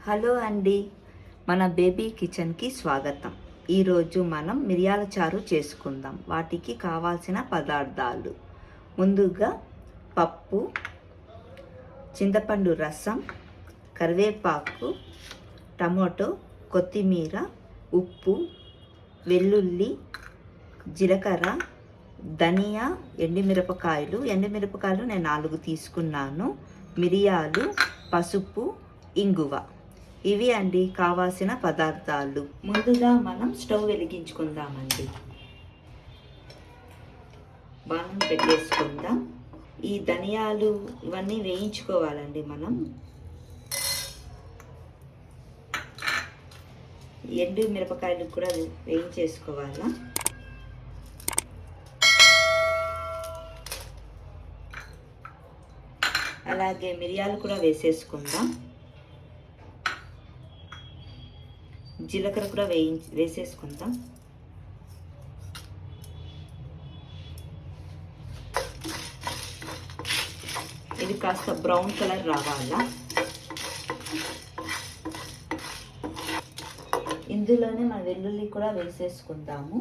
Hello అండి, మన baby కిచెన్కి స్వాగతం. ఈరోజు మనం మిరియాల చారు చేసుకుందాం. వాటికి కావాల్సిన పదార్థాలు: ముందుగా పప్పు, చింతపండు రసం, కరివేపాకు, టమాటో, కొత్తిమీర, ఉప్పు, వెల్లుల్లి, జీలకర్ర, ధనియా, ఎండుమిరపకాయలు నేను 4 తీసుకున్నాను, మిరియాలు, పసుపు, ఇంగువ. ఇవి అండి కావాల్సిన పదార్థాలు. ముందుగా మనం స్టవ్ వెలిగించుకుందామండి. బాణం పెట్టేసుకుందాం. ఈ ధనియాలు ఇవన్నీ వేయించుకోవాలండి. మనం ఎండు మిరపకాయలు కూడా వేయించేసుకోవాలా. అలాగే మిరియాలు కూడా వేసేసుకుందాం. జీలకర్ర కూడా వేసేసుకుందాం. ఇది కాస్త బ్రౌన్ కలర్ రావాలా. ఇందులోనే మన వెల్లుల్లి కూడా వేసేసుకుందాము.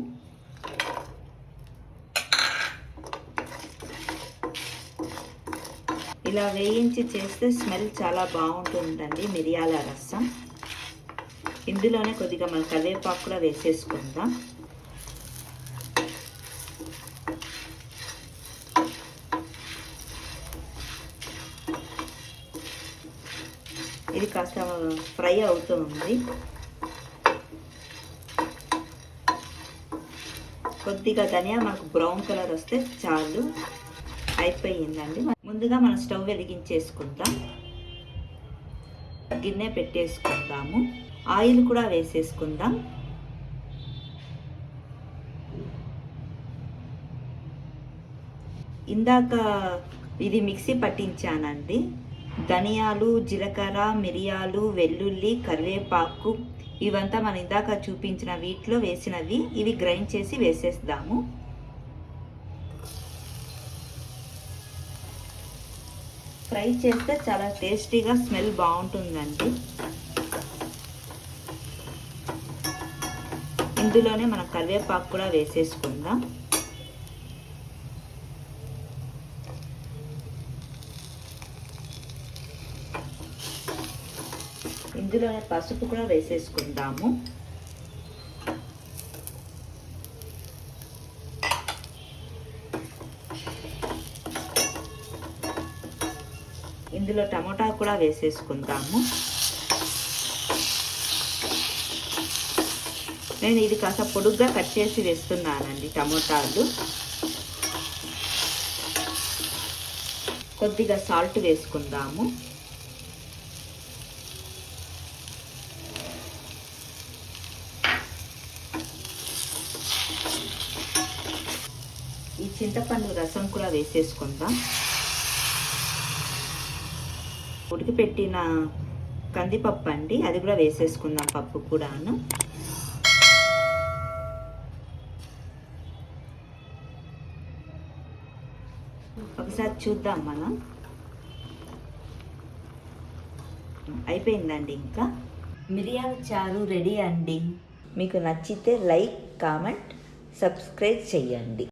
ఇలా వేయించి చేస్తే స్మెల్ చాలా బాగుంటుందండి మిరియాల రసం. ఇందులోనే కొద్దిగా మన కరివేపాకు కూడా వేసేసుకుందాం. ఇది కాస్త ఫ్రై అవుతుంది. కొద్దిగా ధనియా మనకు బ్రౌన్ కలర్ వస్తే చాలు, అయిపోయిందండి. ముందుగా మనం స్టవ్ వెలిగించేసుకుందాం. గిన్నె పెట్టేసుకుందాము. ఆయిల్ కూడా వేసేసుకుందాం. ఇందాక ఇది మిక్సీ పట్టించానండి. ధనియాలు, జీలకర్ర, మిరియాలు, వెల్లుల్లి, కరివేపాకు ఇవంతా మనం ఇందాక చూపించిన వీటిలో వేసినవి. ఇవి గ్రైండ్ చేసి వేసేద్దాము. ఫ్రై చేస్తే చాలా టేస్టీగా స్మెల్ బాగుంటుందండి. ఇందులోనే మనం కరివేపాకు కూడా వేసేసుకుందాం. ఇందులోనే పసుపు కూడా వేసేసుకుందాము. ఇందులో టమోటా కూడా వేసేసుకుందాము. నేను ఇది కాస్త పొడుగ్గా కట్ చేసి వేస్తున్నానండి టమోటాలు. కొద్దిగా సాల్ట్ వేసుకుందాము. ఈ చింతపండు రసం కూడా వేసేసుకుందాం. ఉడికిపెట్టిన కందిపప్పు అండి, అది కూడా వేసేసుకుందాం. పప్పు కూడాను. ఒకసారి చూద్దాం మనం. అయిపోయిందండి. ఇంకా మిరియాల చారు రెడీ అండి. మీకు నచ్చితే లైక్, కామెంట్, సబ్స్క్రైబ్ చేయండి.